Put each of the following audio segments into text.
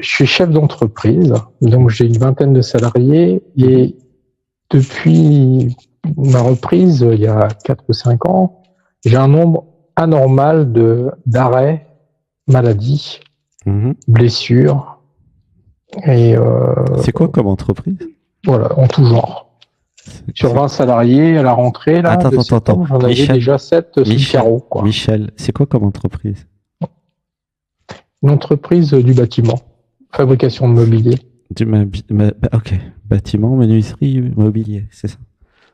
je suis chef d'entreprise, donc j'ai une vingtaine de salariés et depuis ma reprise, il y a 4 ou 5 ans, j'ai un nombre anormal d'arrêts, maladies, blessures et c'est quoi comme entreprise? Voilà, en tout genre. Sur 20 salariés à la rentrée, là, attends. j'en avais déjà 7 sous carreau, quoi. Michel, c'est quoi comme entreprise? Une entreprise du bâtiment, fabrication de mobilier. Ok, bâtiment, menuiserie, mobilier, c'est ça?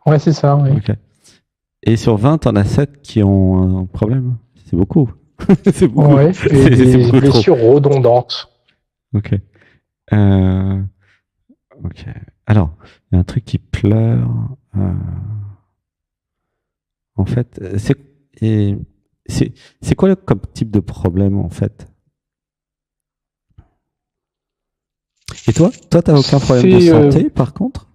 Ouais, c'est ça, oui. Okay. Et sur 20, t'en as 7 qui ont un problème? C'est beaucoup. C'est beaucoup. Ouais, et des blessures redondantes. Ok. Ok. Alors, il y a un truc qui pleure. En fait, c'est quoi comme type de problème, en fait? Et toi, t'as aucun problème de santé, par contre?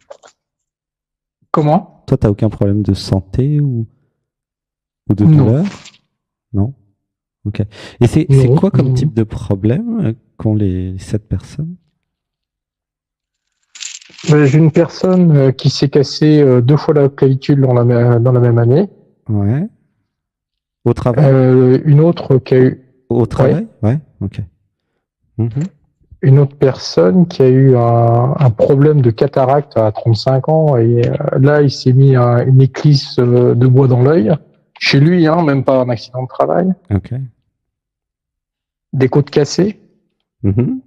Comment? Toi, t'as aucun problème de santé ou de douleur? Non. Ok. Et c'est quoi comme type de problème qu'ont les 7 personnes? J'ai une personne qui s'est cassée 2 fois la clavicule dans la même année. Ouais. Au travail? Une autre qui a eu... Au travail? Ouais. Ok. Une autre personne qui a eu un problème de cataracte à 35 ans et là, il s'est mis une éclisse de bois dans l'œil. Chez lui, hein, même pas un accident de travail. Ok. Des côtes cassées. 2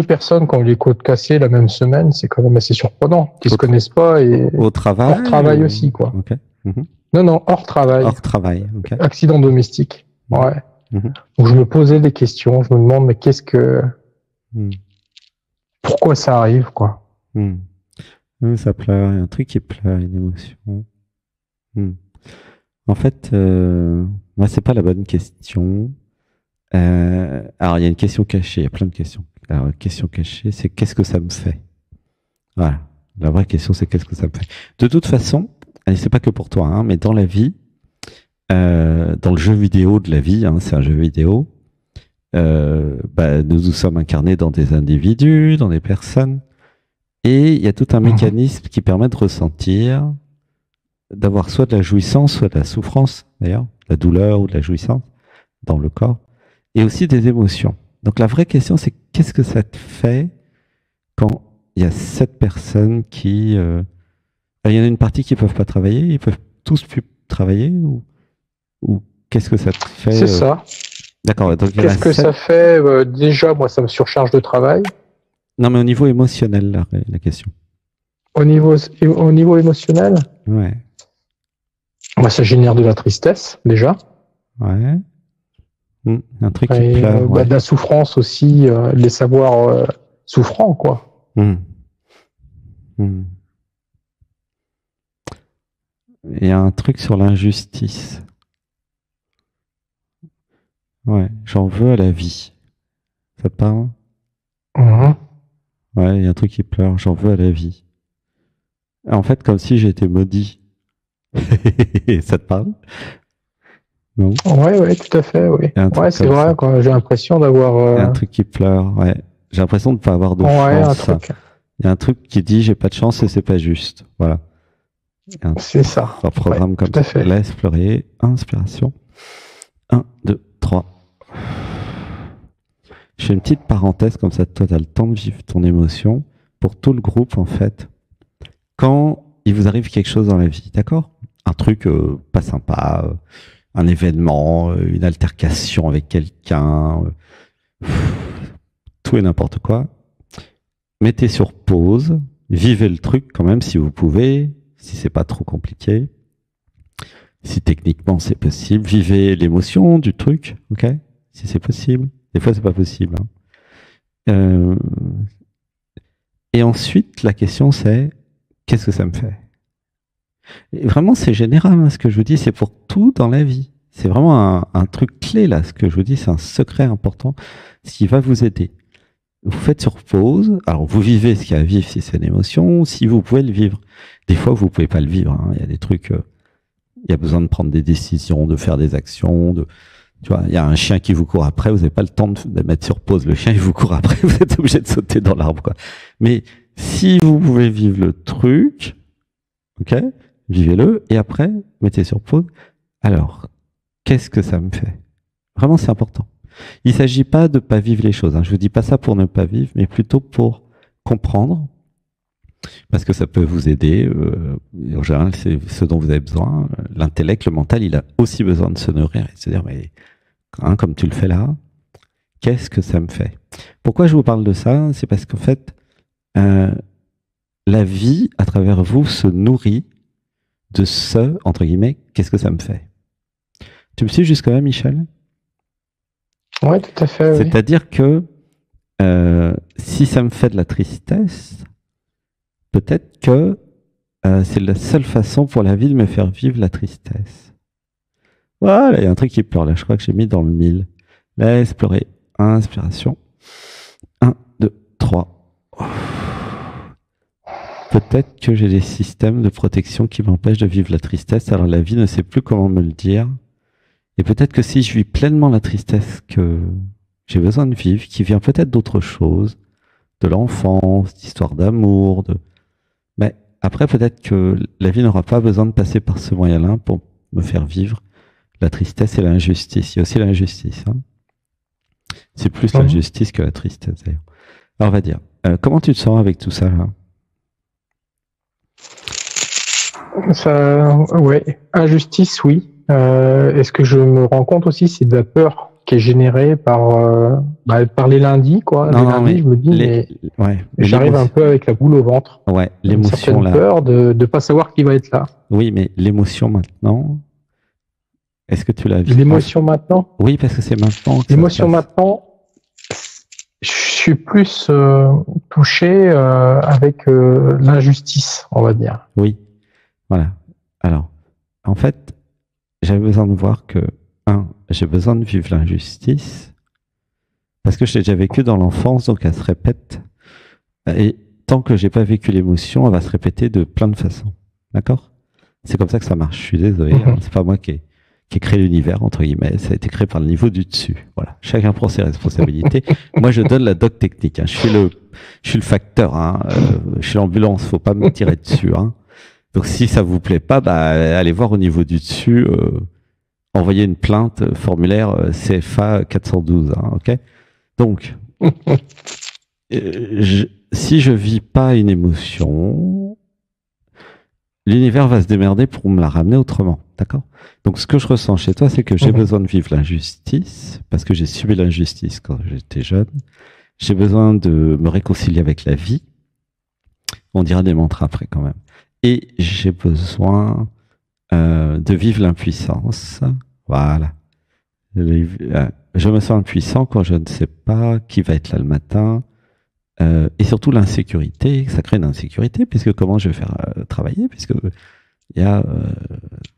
personnes qui ont eu les côtes cassées la même semaine, c'est quand même assez surprenant. Qui se connaissent pas et au travail, hors travail aussi, quoi. Okay. Non, hors travail. Hors travail, ok. Accident domestique. Ouais. Donc je me posais des questions, je me demande mais pourquoi ça arrive, quoi. Ça pleure, il y a un truc qui pleure, une émotion. En fait, moi c'est pas la bonne question. Alors il y a une question cachée, il y a plein de questions. Alors la question cachée, c'est qu'est-ce que ça me fait? Voilà. La vraie question, c'est qu'est-ce que ça me fait? De toute façon, c'est pas que pour toi, hein, mais dans la vie, dans le jeu vidéo de la vie, hein, c'est un jeu vidéo, nous sommes incarnés dans des individus, dans des personnes, et il y a tout un mécanisme qui permet de ressentir, d'avoir soit de la jouissance, soit de la souffrance, d'ailleurs, la douleur ou de la jouissance dans le corps, et aussi des émotions. Donc la vraie question, c'est qu'est-ce que ça te fait quand il y a 7 personnes qui... il y en a une partie qui ne peuvent pas travailler, ils peuvent tous plus travailler ou qu'est-ce que ça te fait? C'est ça. D'accord. Qu'est-ce que ça fait? Déjà, moi, ça me surcharge de travail. Non, mais au niveau émotionnel, la question. Au niveau émotionnel? Ouais. Ça génère de la tristesse, déjà. Ouais. Un truc qui pleure. De la souffrance aussi, les savoirs souffrants, quoi. Il y a un truc sur l'injustice. Ouais, j'en veux à la vie. Ça te parle? Ouais, il y a un truc qui pleure, j'en veux à la vie. En fait, comme si j'étais maudit. Ça te parle? Non? Ouais, tout à fait, oui. Ouais, c'est vrai, quoi. J'ai l'impression d'avoir... Il y a un truc qui pleure, ouais. J'ai l'impression de ne pas avoir de chance. Il y a un truc qui dit j'ai pas de chance et c'est pas juste. Voilà. C'est ça. Un programme comme ça. Laisse pleurer. Inspiration. 1, 2, 3. Je fais une petite parenthèse comme ça, toi tu as le temps de vivre ton émotion. Pour tout le groupe, en fait, quand il vous arrive quelque chose dans la vie, d'accord? Un truc pas sympa, un événement, une altercation avec quelqu'un, tout et n'importe quoi. Mettez sur pause, vivez le truc quand même si vous pouvez, si c'est pas trop compliqué, si techniquement c'est possible, vivez l'émotion du truc, ok? Si c'est possible. Des fois c'est pas possible. Hein. Et ensuite la question c'est qu'est-ce que ça me fait? Et vraiment c'est général hein, ce que je vous dis, c'est pour tout dans la vie. C'est vraiment un truc clé là, ce que je vous dis, c'est un secret important, ce qui va vous aider. Vous faites sur pause, alors vous vivez ce qu'il y a à vivre si c'est une émotion, si vous pouvez le vivre. Des fois, vous pouvez pas le vivre, hein. Il y a des trucs, il y a besoin de prendre des décisions, de faire des actions, de Tu vois, il y a un chien qui vous court après, vous n'avez pas le temps de mettre sur pause. Le chien, il vous court après, vous êtes obligé de sauter dans l'arbre, quoi. Mais si vous pouvez vivre le truc, ok, vivez-le, et après, mettez sur pause. Alors, qu'est-ce que ça me fait? Vraiment, c'est important. Il ne s'agit pas de ne pas vivre les choses. Hein. Je ne vous dis pas ça pour ne pas vivre, mais plutôt pour comprendre, parce que ça peut vous aider. En général, c'est ce dont vous avez besoin. L'intellect, le mental, il a aussi besoin de se nourrir et de se dire, mais hein, comme tu le fais là, qu'est-ce que ça me fait? Pourquoi je vous parle de ça? C'est parce qu'en fait, la vie, à travers vous, se nourrit de ce, entre guillemets, qu'est-ce que ça me fait? Tu me suis jusque-là, Michel? Oui, tout à fait. Oui. C'est-à-dire que si ça me fait de la tristesse, peut-être que c'est la seule façon pour la vie de me faire vivre la tristesse. Voilà, il y a un truc qui pleure là, je crois que j'ai mis dans le mille. Laisse pleurer. Inspiration. 1, 2, 3. Peut-être que j'ai des systèmes de protection qui m'empêchent de vivre la tristesse, alors la vie ne sait plus comment me le dire. Et peut-être que si je vis pleinement la tristesse que j'ai besoin de vivre, qui vient peut-être d'autre chose, de l'enfance, d'histoire d'amour, mais après peut-être que la vie n'aura pas besoin de passer par ce moyen-là pour me faire vivre la tristesse et l'injustice. Il y a aussi l'injustice. Hein. C'est plus l'injustice que la tristesse d'ailleurs. Alors on va dire, comment tu te sens avec tout ça là? Ça, ouais, injustice, oui. Est-ce que je me rends compte aussi, c'est de la peur qui est générée par les lundis, quoi. Non, les lundis, je me dis, mais j'arrive un peu avec la boule au ventre. Ouais, l'émotion là. Peur de pas savoir qui va être là. Oui, mais l'émotion maintenant, est-ce que tu l'as vu? L'émotion maintenant? Oui, parce que c'est maintenant. L'émotion maintenant, je suis plus touché avec l'injustice, on va dire. Oui, voilà. Alors, en fait, j'avais besoin de voir que, j'ai besoin de vivre l'injustice, parce que je l'ai déjà vécu dans l'enfance, donc elle se répète. Et tant que j'ai pas vécu l'émotion, elle va se répéter de plein de façons. D'accord? C'est comme ça que ça marche. Je suis désolé, hein, c'est pas moi qui ai créé l'univers, entre guillemets. Ça a été créé par le niveau du dessus. Voilà. Chacun prend ses responsabilités. Moi, je donne la doc technique. Hein. Je suis le facteur. Hein. Je suis l'ambulance. Faut pas me tirer dessus. Hein. Donc, si ça vous plaît pas, allez voir au niveau du dessus. Envoyez une plainte formulaire CFA 412. Hein, ok? Donc, si je vis pas une émotion, l'univers va se démerder pour me la ramener autrement. D'accord? Donc, ce que je ressens chez toi, c'est que j'ai besoin de vivre l'injustice, parce que j'ai subi l'injustice quand j'étais jeune. J'ai besoin de me réconcilier avec la vie. On dira des mantras après quand même. Et j'ai besoin de vivre l'impuissance. Voilà. Je me sens impuissant quand je ne sais pas qui va être là le matin. Et surtout l'insécurité, ça crée une insécurité, puisque comment je vais faire travailler, puisque il y a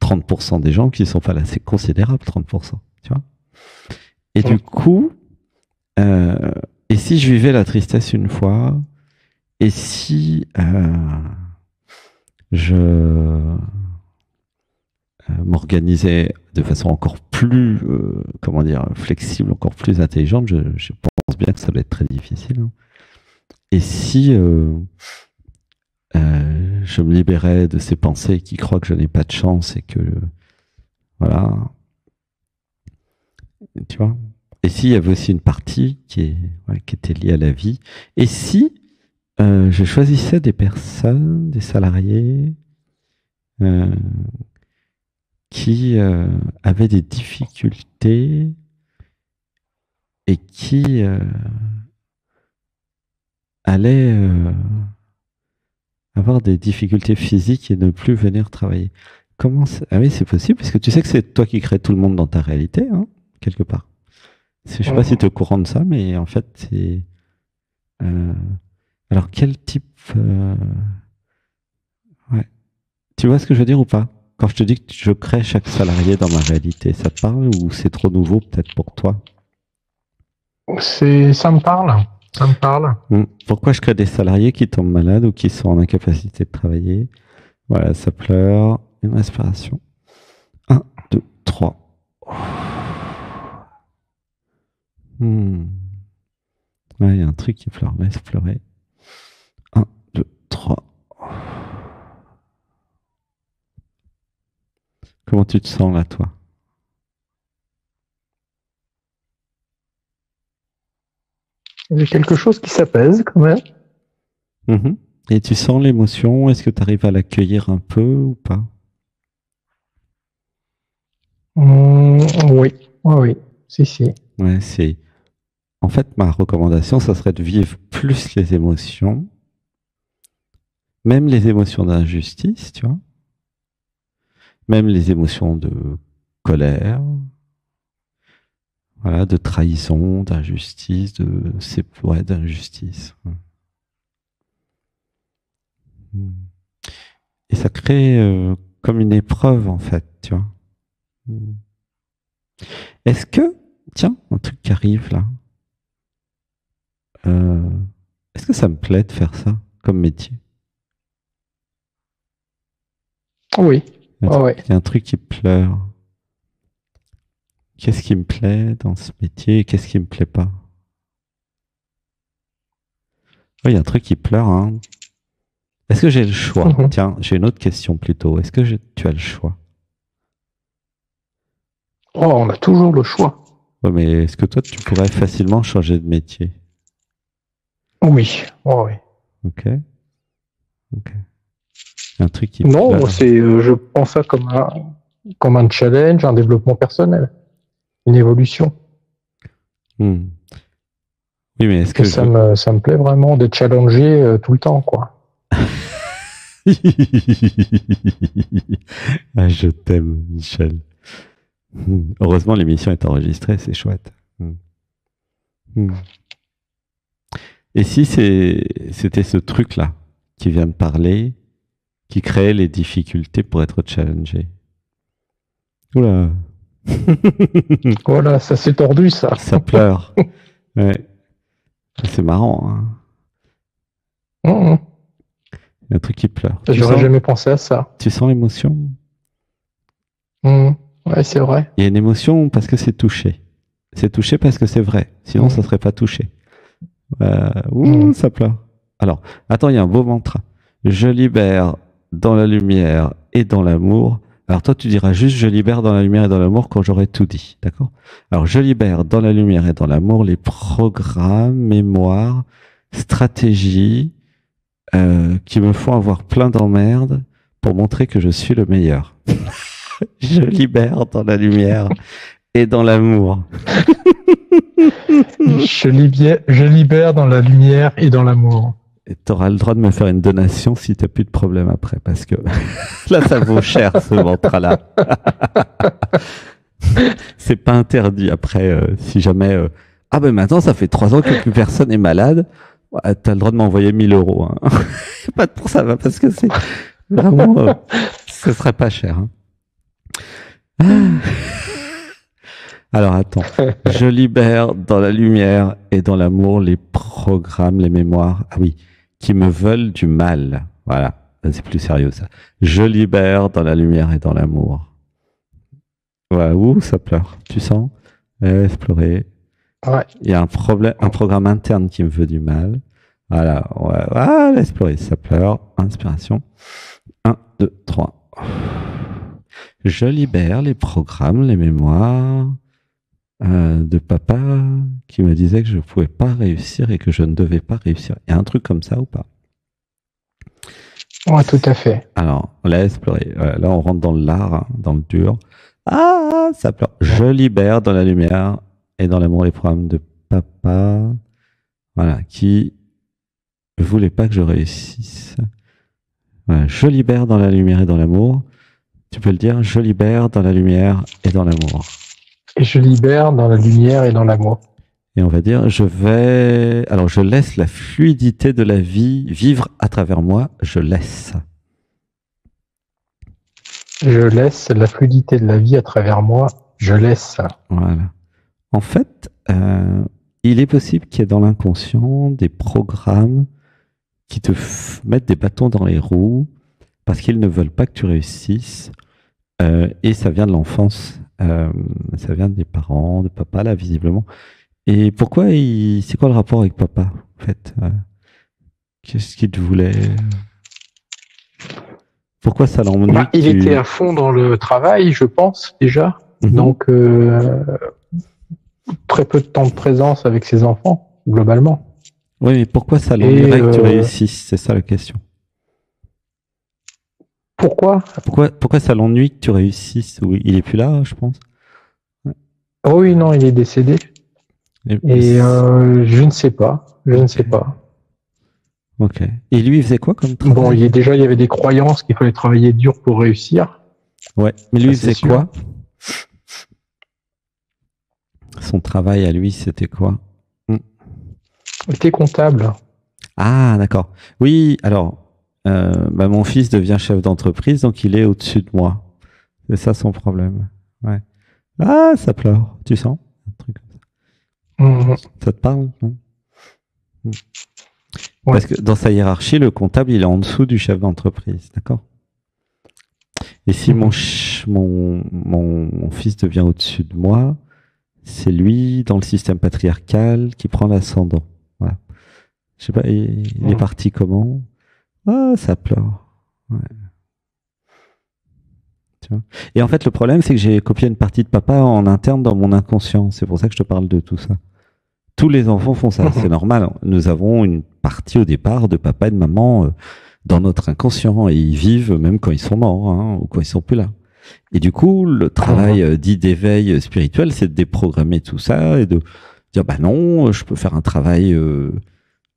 30% des gens qui ne sont pas là, c'est considérable, 30%, tu vois. Et du coup, et si je vivais la tristesse une fois, et si je m'organisais de façon encore plus, flexible, encore plus intelligente, je pense bien que ça doit être très difficile. Hein. Et si je me libérais de ces pensées qui croient que je n'ai pas de chance et que voilà, tu vois. Et s'il y avait aussi une partie qui était liée à la vie. Et si je choisissais des personnes, des salariés qui avaient des difficultés et qui allaient avoir des difficultés physiques et ne plus venir travailler. Ah oui, c'est possible, parce que tu sais que c'est toi qui crée tout le monde dans ta réalité, hein, quelque part. Je ne sais pas si tu es au courant de ça, mais en fait, c'est... Alors, quel type... Ouais. Tu vois ce que je veux dire ou pas? Quand je te dis que je crée chaque salarié dans ma réalité, ça te parle ou c'est trop nouveau peut-être pour toi? Ça me parle. Ça me parle. Pourquoi je crée des salariés qui tombent malades ou qui sont en incapacité de travailler? Voilà, ça pleure. Une respiration. 1, 2, 3. Hmm. Ouais, il y a un truc qui pleure. Laisse pleurer. 1, 2, 3. Comment tu te sens là, toi? Il y a quelque chose qui s'apaise quand même. Mhm. Et tu sens l'émotion? Est-ce que tu arrives à l'accueillir un peu ou pas? Oui, oui, oui, si. Ouais, c'est. En fait, ma recommandation, ça serait de vivre plus les émotions, même les émotions d'injustice, tu vois, même les émotions de colère, voilà, de trahison, d'injustice, ouais, d'injustice. Mm. Et ça crée comme une épreuve, en fait, tu vois. Mm. Est-ce que, tiens, un truc qui arrive là, euh, est-ce que ça me plaît de faire ça comme métier? Oui, Il ouais, ouais. y a un truc qui pleure. Qu'est-ce qui me plaît dans ce métier et qu'est-ce qui me plaît pas? Oui, il y a un truc qui pleure, hein. Est-ce que j'ai le choix? Mhm. Tiens, j'ai une autre question plutôt. Est-ce que tu as le choix? Oh, on a toujours le choix. Ouais, mais est-ce que toi, tu pourrais facilement changer de métier? Oui, ouais, ouais. Ok, ok. Il y a un truc qui Non, moi, pleure. je prends ça comme un challenge, un développement personnel, une évolution. Hmm. Oui, mais est-ce Et que je... ça me plaît vraiment d'être challengé tout le temps, quoi. Ah, je t'aime, Michel. Hmm. Heureusement, l'émission est enregistrée, c'est chouette. Hmm. Hmm. Et si c'était ce truc-là qui vient de parler, qui crée les difficultés pour être challengé? Oula. Voilà, ça s'est tordu, ça. Ça pleure. Ouais. C'est marrant, hein. Mhm. Il y a un truc qui pleure. J'aurais jamais pensé à ça. Tu sens l'émotion? Mhm. Ouais, c'est vrai. Il y a une émotion parce que c'est touché. C'est touché parce que c'est vrai. Sinon, ça Mhm. serait pas touché. Mhm. Ça pleure. Alors, attends, il y a un beau mantra. Je libère dans la lumière et dans l'amour. Alors toi, tu diras juste je libère dans la lumière et dans l'amour quand j'aurai tout dit. D'accord? Alors, je libère dans la lumière et dans l'amour les programmes, mémoires, stratégies qui me font avoir plein d'emmerdes pour montrer que je suis le meilleur. Je libère dans la lumière et dans l'amour. Je libère dans la lumière et dans l'amour. Et tu auras le droit de me faire une donation si tu n'as plus de problème après, parce que là, ça vaut cher ce mantra-là. C'est pas interdit après, si jamais. Ah ben maintenant, ça fait 3 ans que plus personne est malade. Ouais, tu as le droit de m'envoyer 1 000 euros. Hein. Pas pour ça, va, parce que c'est vraiment. Ce serait pas cher. Hein. Alors attends, je libère dans la lumière et dans l'amour les programmes, les mémoires, ah oui, qui me veulent du mal. Voilà, c'est plus sérieux ça. Je libère dans la lumière et dans l'amour. Ouais, ouh, ça pleure. Tu sens? Laisse pleurer. Ouais. Il y a un problème, un programme interne qui me veut du mal. Voilà, ouais, ah, laisse pleurer, ça pleure. Inspiration. 1, 2, 3. Je libère les programmes, les mémoires de papa qui me disait que je ne pouvais pas réussir et que je ne devais pas réussir. Il y a un truc comme ça ou pas? Ouais, tout à fait. Alors, laisse pleurer. Là, on rentre dans l'art, hein, dans le dur. Ah, ça pleure. Je libère dans la lumière et dans l'amour les programmes de papa, voilà, qui ne voulait pas que je réussisse. Voilà, je libère dans la lumière et dans l'amour. Tu peux le dire, je libère dans la lumière et dans l'amour. Et je libère dans la lumière et dans l'amour. Et on va dire, alors je laisse la fluidité de la vie vivre à travers moi, je laisse. Je laisse la fluidité de la vie à travers moi. Je laisse. Voilà. En fait, il est possible qu'il y ait dans l'inconscient des programmes qui te mettent des bâtons dans les roues parce qu'ils ne veulent pas que tu réussisses. Et ça vient de l'enfance, ça vient des parents, de papa, là, visiblement. Et pourquoi c'est quoi le rapport avec papa, en fait? Qu'est-ce qu'il te voulait? Pourquoi ça l'ennuie? Il était à fond dans le travail, je pense, déjà. Donc, très peu de temps de présence avec ses enfants, globalement. Oui, mais pourquoi ça l'ennuierait que tu réussisses? C'est ça la question. Pourquoi ça l'ennuie que tu réussisses? Oui, il est plus là, je pense. Ouais. Oh oui, non, il est décédé. Et je ne sais pas. Je ne sais pas. Ok. Et lui, il faisait quoi comme travail? Bon, il y avait des croyances qu'il fallait travailler dur pour réussir. Ouais. Mais lui, il faisait quoi? Son travail à lui, c'était quoi? Il était comptable. Ah, d'accord. Oui, alors, mon fils devient chef d'entreprise, donc il est au-dessus de moi. C'est ça son problème. Ouais. Ah, ça pleure. Tu sens un truc comme ça. Ça te parle, non? Parce que dans sa hiérarchie, le comptable, il est en dessous du chef d'entreprise, d'accord? Et si mon fils devient au-dessus de moi, c'est lui, dans le système patriarcal, qui prend l'ascendant. Voilà. Je sais pas, il est parti comment? Ah, ça pleure. Ouais. Tu vois. Et en fait, le problème, c'est que j'ai copié une partie de papa en interne dans mon inconscient. C'est pour ça que je te parle de tout ça. Tous les enfants font ça, c'est normal. Nous avons une partie au départ de papa et de maman dans notre inconscient et ils vivent même quand ils sont morts ou quand ils sont plus là. Et du coup, le travail dit d'éveil spirituel, c'est de déprogrammer tout ça et de dire bah non, je peux faire un travail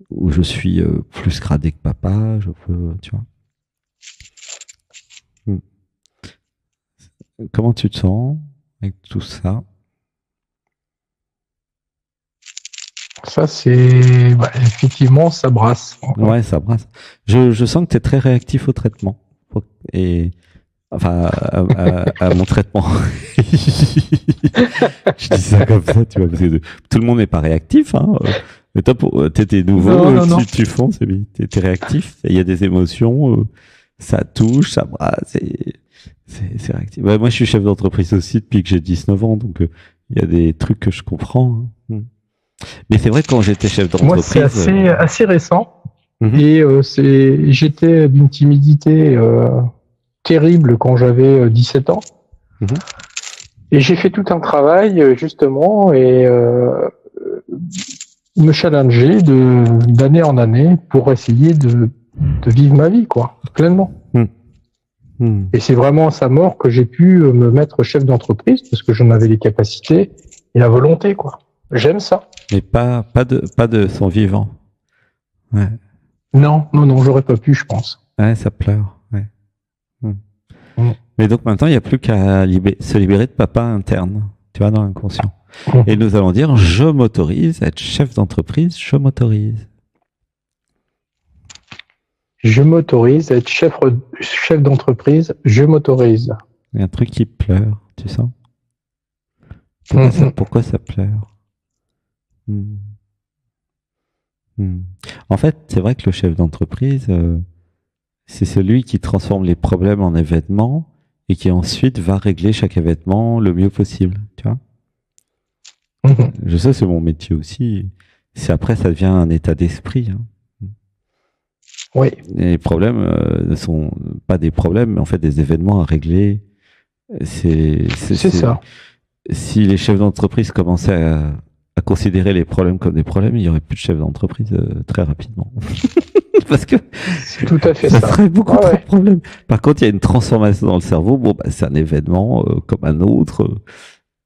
où je suis plus gradé que papa, je peux, tu vois. Comment tu te sens avec tout ça? Ça, c'est... effectivement, ça brasse. Ouais, ça brasse. Je sens que tu es très réactif au traitement. Et... Enfin, à mon traitement. Je dis ça comme ça, tu vois, parce que tout le monde n'est pas réactif, hein. Mais toi, t'es nouveau, non. Tu fonces, t'es réactif. Il y a des émotions, ça touche, ça brasse, c'est réactif. Bah, moi, je suis chef d'entreprise aussi depuis que j'ai 19 ans, donc il y a des trucs que je comprends. Hein. Mais c'est vrai que quand j'étais chef d'entreprise... Moi, c'est assez récent. Et j'étais d'une timidité terrible quand j'avais 17 ans. Et j'ai fait tout un travail, justement, et me challenger d'année en année pour essayer de vivre ma vie, quoi, pleinement. Et c'est vraiment à sa mort que j'ai pu me mettre chef d'entreprise parce que j'en avais les capacités et la volonté, quoi. J'aime ça. Mais pas de son vivant. Ouais. Non, j'aurais pas pu, je pense. Ouais, ça pleure. Ouais. Mais donc maintenant, il n'y a plus qu'à se libérer de papa interne, tu vois, dans l'inconscient. Et nous allons dire, je m'autorise à être chef d'entreprise, je m'autorise. Je m'autorise à être chef d'entreprise, je m'autorise. Il y a un truc qui pleure, tu sens? Pourquoi ça pleure? En fait, c'est vrai que le chef d'entreprise, c'est celui qui transforme les problèmes en événements et qui ensuite va régler chaque événement le mieux possible, tu vois? Je sais, c'est mon métier aussi. Après, ça devient un état d'esprit. Oui. Et les problèmes ne sont pas des problèmes, mais en fait des événements à régler. C'est ça. Si les chefs d'entreprise commençaient à considérer les problèmes comme des problèmes, il n'y aurait plus de chefs d'entreprise très rapidement. Parce que c'est tout à fait ça serait beaucoup trop de problèmes. Par contre, il y a une transformation dans le cerveau. Bon, c'est un événement comme un autre.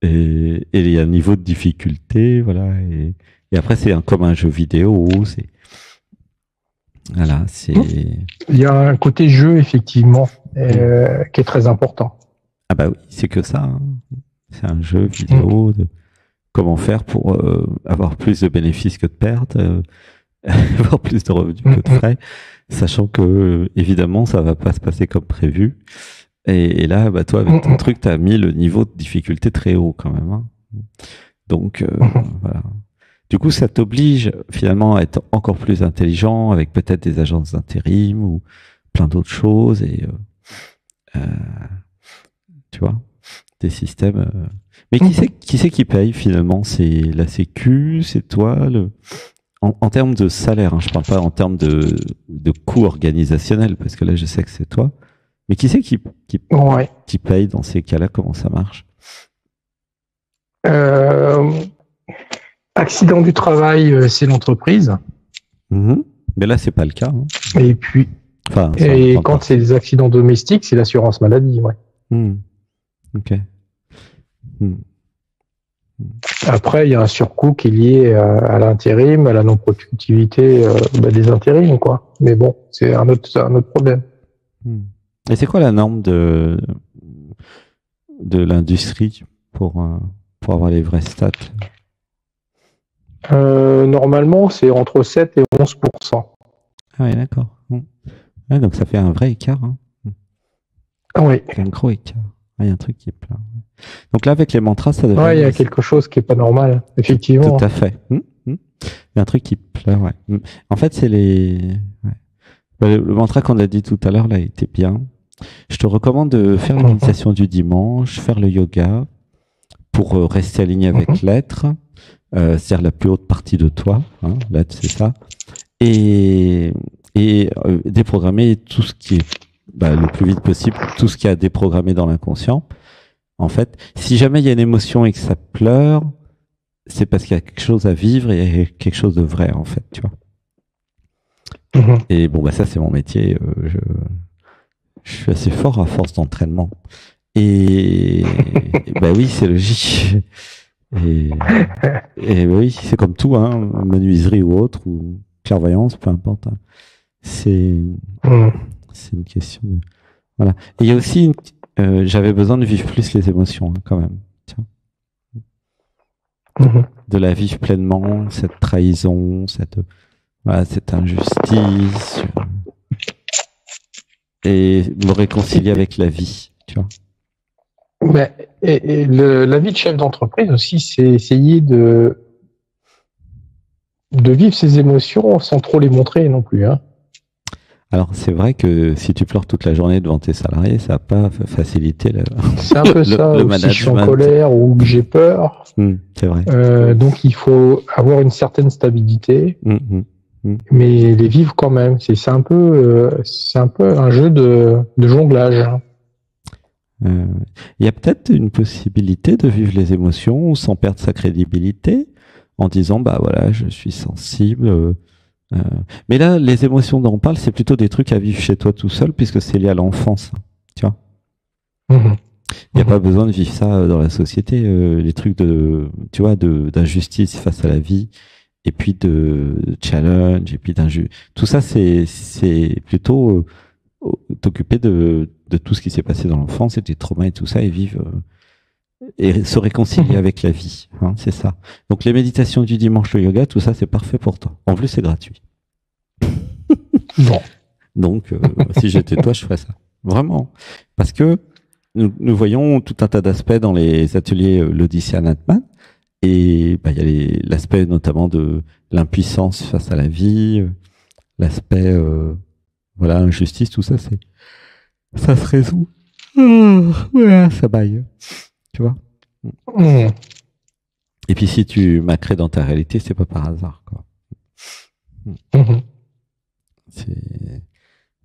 Et il y a un niveau de difficulté, voilà. Et après, c'est comme un jeu vidéo. Voilà, il y a un côté jeu, effectivement, qui est très important. Ah bah oui, c'est que ça. Hein. C'est un jeu vidéo de comment faire pour avoir plus de bénéfices que de pertes, avoir plus de revenus que de frais, sachant que, évidemment, ça va pas se passer comme prévu. Et là, bah, toi, avec ton truc, tu as mis le niveau de difficulté très haut quand même. Hein. Donc, voilà. Du coup, ça t'oblige finalement à être encore plus intelligent avec peut-être des agences d'intérim ou plein d'autres choses et tu vois, des systèmes. Mais qui c'est qui paye finalement? C'est la Sécu, c'est toi, en termes de salaire, hein, je parle pas en termes de coût organisationnel, parce que là je sais que c'est toi. Mais qui c'est Ouais. qui paye dans ces cas-là? Comment ça marche? Accident du travail, c'est l'entreprise. Mais là c'est pas le cas. Hein. Et puis, Enfin, et quand c'est des accidents domestiques, c'est l'assurance maladie. Ouais. Ok. Après, il y a un surcoût qui est lié à la non-productivité des intérims, quoi. Mais bon, c'est un autre problème. Et c'est quoi la norme de l'industrie pour avoir les vrais stats? Normalement, c'est entre 7 et 11%. Ah oui, d'accord. Ouais, donc ça fait un vrai écart. Hein. Oui. C'est un gros écart. Il y a un truc qui est plein. Donc là, avec les mantras, ça devrait... Ouais, il y a quelque chose qui est pas normal, effectivement. Tout à fait. Il y a un truc qui pleure, ouais. En fait, c'est les... Ouais. Le mantra qu'on a dit tout à l'heure, là, était bien. Je te recommande de faire la méditation du dimanche, faire le yoga pour rester aligné avec l'être, c'est-à-dire la plus haute partie de toi. Hein, l'être, c'est ça. Et déprogrammer tout ce qui est le plus vite possible, tout ce qui a déprogrammé dans l'inconscient. En fait, si jamais il y a une émotion et que ça pleure, c'est parce qu'il y a quelque chose à vivre et il y a quelque chose de vrai, en fait, tu vois. Et bon, ça, c'est mon métier. Je suis assez fort à force d'entraînement. Et oui, c'est logique. Et oui, c'est comme tout, hein, menuiserie ou autre, ou clairvoyance, peu importe. Hein. C'est une question de... Voilà. Et il y a aussi... j'avais besoin de vivre plus les émotions, hein, quand même. Tiens. De la vivre pleinement, cette trahison, cette injustice. Et me réconcilier avec la vie, tu vois. La vie de chef d'entreprise aussi, c'est essayer de vivre ses émotions sans trop les montrer non plus. Hein. Alors, c'est vrai que si tu pleures toute la journée devant tes salariés, ça va pas faciliter c'est un peu ça, le ou management. Si je suis en colère ou que j'ai peur. C'est vrai. Donc, il faut avoir une certaine stabilité, mais les vivre quand même. C'est un peu un jeu de jonglage. Il y a peut-être une possibilité de vivre les émotions sans perdre sa crédibilité, en disant, voilà, je suis sensible... mais là, les émotions dont on parle, c'est plutôt des trucs à vivre chez toi tout seul, puisque c'est lié à l'enfance. Tu vois. Il n'y a pas besoin de vivre ça dans la société. Les trucs d'injustice face à la vie, et puis de challenge, et puis tout ça, c'est plutôt t'occuper de tout ce qui s'est passé dans l'enfance, et des traumas et tout ça, et vivre et se réconcilier avec la vie. Hein, c'est ça. Donc les méditations du dimanche, le yoga, tout ça, c'est parfait pour toi. En plus, c'est gratuit. Bon. Donc, si j'étais toi, je ferais ça. Vraiment. Parce que nous voyons tout un tas d'aspects dans les ateliers l'Odyssée Anatman. Et il y a l'aspect notamment de l'impuissance face à la vie, l'aspect, injustice, tout ça, ça se résout. Ça baille. Tu vois. Et puis si tu m'ancres dans ta réalité, c'est pas par hasard, quoi.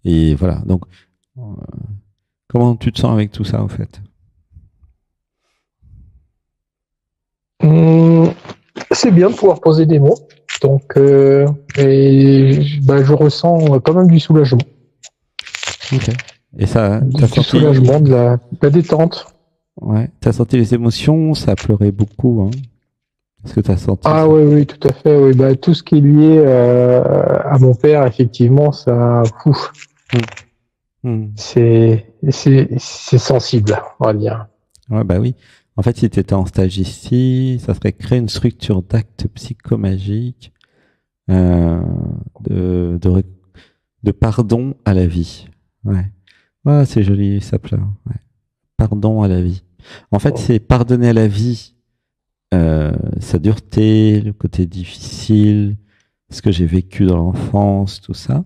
Et voilà. Donc, comment tu te sens avec tout ça, en fait? C'est bien de pouvoir poser des mots. Donc, je ressens quand même du soulagement. Ok. Et ça, du soulagement, de la détente. Ouais. T'as senti les émotions, ça a pleuré beaucoup, hein. Est-ce que t'as senti Ah ça? oui, tout à fait. Oui. Tout ce qui est lié à mon père, effectivement, ça, c'est sensible, on va dire. Ouais, oui. En fait, si tu étais en stage ici, ça serait créer une structure d'actes psychomagiques de pardon à la vie. Ouais. Ouais, c'est joli, ça pleure. Ouais. Pardon à la vie. En fait, c'est pardonner à la vie sa dureté, le côté difficile, ce que j'ai vécu dans l'enfance, tout ça.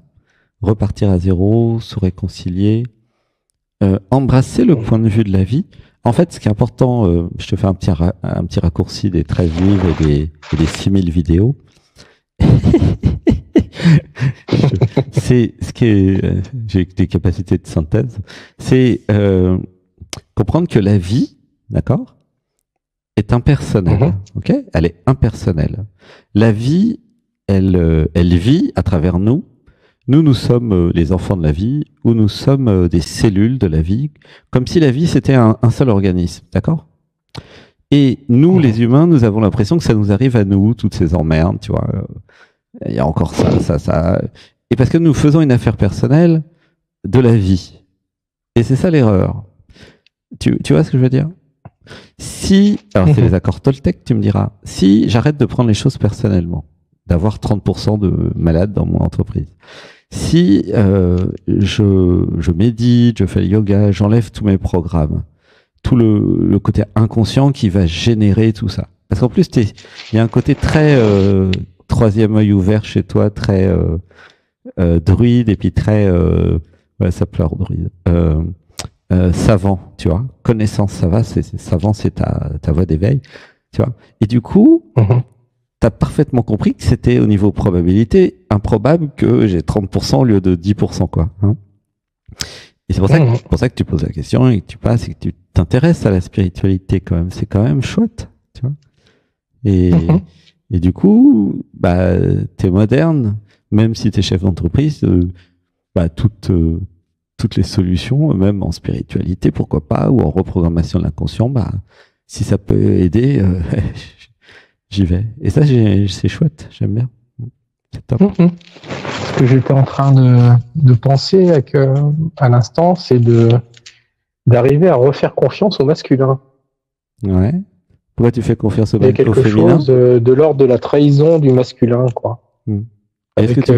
Repartir à zéro, se réconcilier, embrasser le point de vue de la vie. En fait, ce qui est important, je te fais un petit raccourci des très vives et des 6000 vidéos. C'est ce qui est, j'ai des capacités de synthèse, c'est comprendre que la vie, d'accord, est impersonnelle. Ok, elle est impersonnelle. La vie, elle vit à travers nous. Nous sommes les enfants de la vie, ou nous sommes des cellules de la vie, comme si la vie c'était un seul organisme, d'accord? Et nous, les humains, nous avons l'impression que ça nous arrive à nous, toutes ces emmerdes, tu vois. Il y a encore ça. Et parce que nous faisons une affaire personnelle de la vie. Et c'est ça l'erreur. Tu vois ce que je veux dire? Si, alors c'est les accords Toltec, tu me diras, si j'arrête de prendre les choses personnellement, d'avoir 30% de malades dans mon entreprise, si je médite, je fais le yoga, j'enlève tous mes programmes, tout le côté inconscient qui va générer tout ça. Parce qu'en plus, il y a un côté très troisième œil ouvert chez toi, très druide, et puis très ouais, ça pleure druide. Savant, tu vois, connaissance, ça va, savant, c'est ta voie d'éveil, tu vois. Et du coup, tu as parfaitement compris que c'était au niveau probabilité improbable que j'ai 30% au lieu de 10%, quoi. Hein. Et c'est pour ça que tu poses la question et que tu passes et que tu t'intéresses à la spiritualité quand même. C'est quand même chouette, tu vois. Et du coup, bah, t'es moderne, même si t'es chef d'entreprise, bah, toutes les solutions, même en spiritualité, pourquoi pas, ou en reprogrammation de l'inconscient, bah, si ça peut aider, j'y vais. Et ça, c'est chouette, j'aime bien. C'est top. Ce que j'étais en train de penser à l'instant, c'est d'arriver à refaire confiance au masculin. Ouais. Pourquoi tu fais confiance au féminin? Il y a quelque chose de l'ordre de la trahison du masculin, quoi. Avec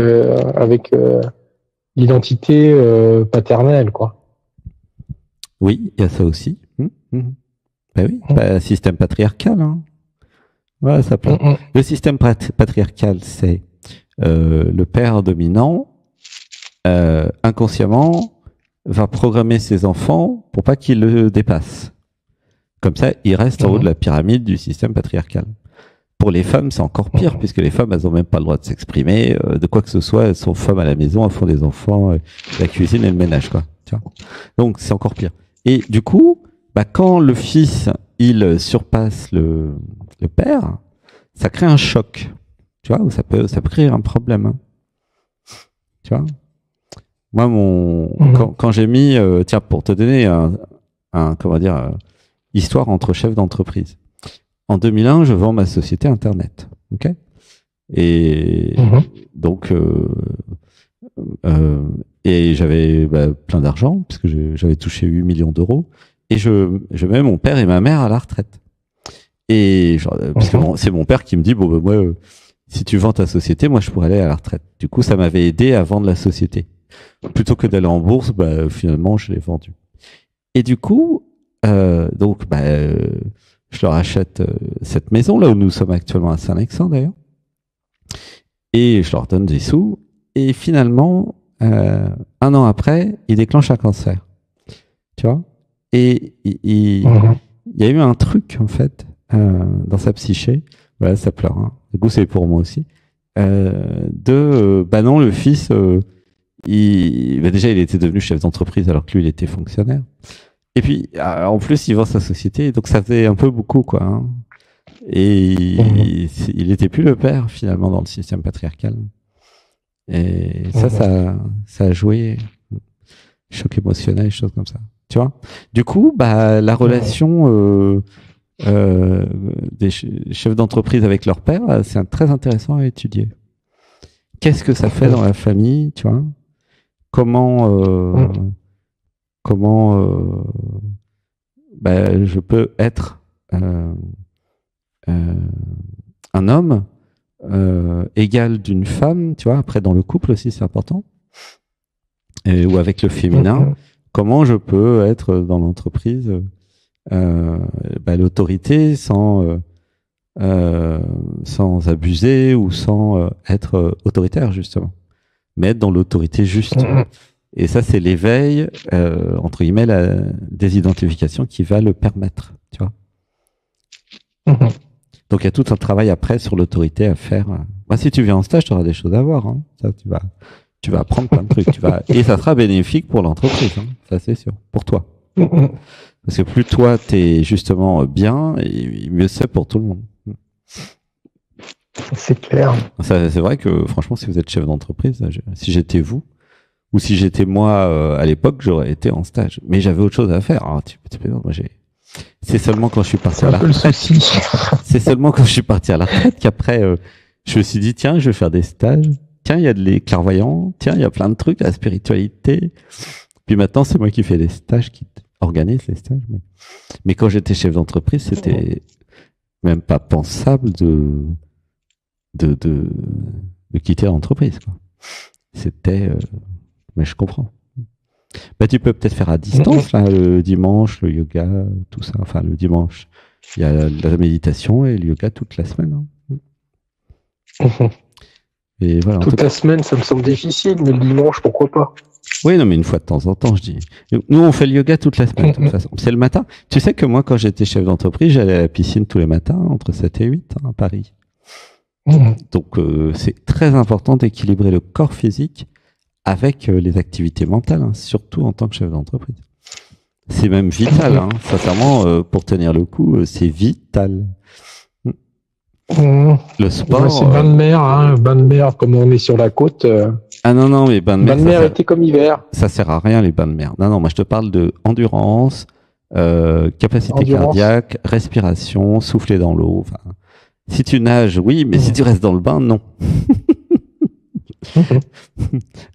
l'identité paternelle, quoi. Oui, il y a ça aussi. Ben oui, système patriarcal. Hein. Voilà, ça peut. Le système patriarcal, c'est le père dominant, inconsciemment, va programmer ses enfants pour pas qu'ils le dépassent. Comme ça, il reste en haut de la pyramide du système patriarcal. Pour les femmes, c'est encore pire, puisque les femmes, elles n'ont même pas le droit de s'exprimer, de quoi que ce soit. Elles sont femmes à la maison, elles font des enfants, la cuisine et le ménage, quoi. Tu vois. Donc, c'est encore pire. Et du coup, bah, quand le fils, il surpasse le père, ça crée un choc. Tu vois, ou ça peut créer un problème. Hein. Tu vois. Moi, quand j'ai mis, tiens, pour te donner comment dire, histoire entre chefs d'entreprise. En 2001, je vends ma société Internet. Ok. Et donc, et j'avais plein d'argent parce que j'avais touché 8 millions d'euros. Et je mets mon père et ma mère à la retraite. Et parce que c'est mon père qui me dit bon moi, si tu vends ta société, moi je pourrais aller à la retraite. Du coup, ça m'avait aidé à vendre la société. Plutôt que d'aller en bourse, finalement, je l'ai vendue. Et du coup, donc, je leur achète cette maison là où nous sommes actuellement à Saint-Alexandre d'ailleurs, et je leur donne des sous. Et finalement, 1 an après, ils déclenchent un cancer. Tu vois. Et il y a eu un truc en fait dans sa psyché. Voilà, ça pleure. Hein. Du coup, c'est pour moi aussi. Non, le fils. Déjà, il était devenu chef d'entreprise alors que lui, il était fonctionnaire. Et puis, en plus, il vend sa société, donc ça faisait un peu beaucoup, quoi. Hein. Et il n'était plus le père, finalement, dans le système patriarcal. Et ça a joué. Choc émotionnel, choses comme ça. Tu vois? Du coup, la relation des chefs d'entreprise avec leur père, c'est très intéressant à étudier. Qu'est-ce que ça fait dans la famille, tu vois? Comment je peux être un homme égal d'une femme, tu vois, après dans le couple aussi c'est important, ou avec le féminin, comment je peux être dans l'entreprise l'autorité sans abuser ou sans être autoritaire justement, mais être dans l'autorité juste. Et ça, c'est l'éveil, entre guillemets, des identifications qui va le permettre, tu vois. Donc, il y a tout un travail après sur l'autorité à faire. Bah, si tu viens en stage, tu auras des choses à voir. Hein. Ça, tu vas apprendre plein de trucs. Et ça sera bénéfique pour l'entreprise. Hein. Ça, c'est sûr. Pour toi. Parce que plus toi, t'es justement bien, et mieux c'est pour tout le monde. C'est clair. C'est vrai que, franchement, si vous êtes chef d'entreprise, si j'étais vous, ou si j'étais moi à l'époque, j'aurais été en stage. Mais j'avais autre chose à faire. Alors, moi, c'est seulement quand je suis parti à la retraite. C'est seulement quand je suis parti à la retraite qu'après, je me suis dit, tiens, je vais faire des stages. Tiens, il y a les clairvoyants. Tiens, il y a plein de trucs, la spiritualité. Puis maintenant, c'est moi qui fais les stages, qui organise les stages. Mais quand j'étais chef d'entreprise, c'était même pas pensable de quitter l'entreprise, quoi. C'était, mais je comprends. Bah, tu peux peut-être faire à distance, là, le dimanche, le yoga, tout ça. Enfin, le dimanche, il y a la méditation et le yoga toute la semaine. Hein. Et voilà. Toute la semaine, ça me semble difficile, mais le dimanche, pourquoi pas? Oui, non, mais une fois de temps en temps, je dis. Nous, on fait le yoga toute la semaine, de toute façon. C'est le matin. Tu sais que moi, quand j'étais chef d'entreprise, j'allais à la piscine tous les matins, entre 7 et 8, à Paris. Donc, c'est très important d'équilibrer le corps physique avec les activités mentales, hein, surtout en tant que chef d'entreprise. C'est même vital, hein, sincèrement, pour tenir le coup, c'est vital. Le sport. Ouais, c'est bain de mer, hein, bain de mer, comme on est sur la côte. Ah non, mais bain de mer. Bain de mer était comme hiver. Ça sert à rien, les bains de mer. Non, moi je te parle de endurance, capacité cardiaque, respiration, souffler dans l'eau. Enfin, si tu nages, oui, mais si tu restes dans le bain, non.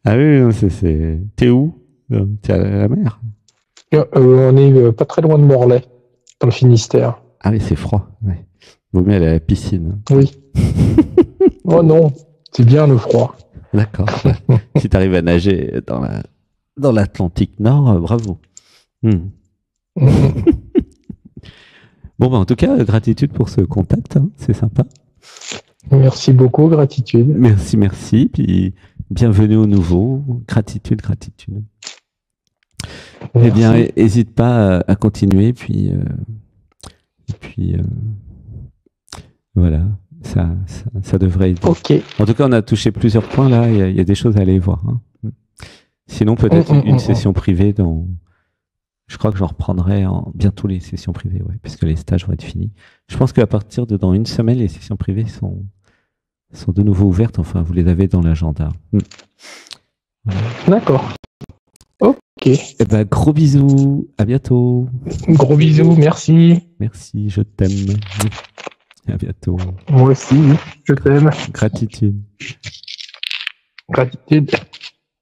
Ah oui, t'es où? T'es à la mer? On est pas très loin de Morlaix, dans le Finistère. Ah oui, c'est froid. Ouais. Vaut mieux aller à la piscine. Oui. Oh non, c'est bien le froid. D'accord. Si tu arrives à nager dans l'Atlantique Nord, bravo. Bon, en tout cas, gratitude pour ce contact. Hein, c'est sympa. Merci beaucoup, gratitude. Merci. Puis bienvenue au nouveau. Gratitude. Merci. Eh bien, n'hésite pas à continuer. Puis voilà, ça devrait être. Ok. En tout cas, on a touché plusieurs points là. Il y a des choses à aller voir. Hein. Sinon, peut-être une session privée dans. Je crois que j'en reprendrai bientôt les sessions privées, ouais, puisque les stages vont être finis. Je pense qu'à partir de dans une semaine, les sessions privées sont de nouveau ouvertes. Enfin, vous les avez dans l'agenda. Voilà. D'accord. Ok. Eh ben, gros bisous. À bientôt. Gros bisous. Merci. Merci. Je t'aime. À bientôt. Moi aussi. Je t'aime. Gratitude. Gratitude.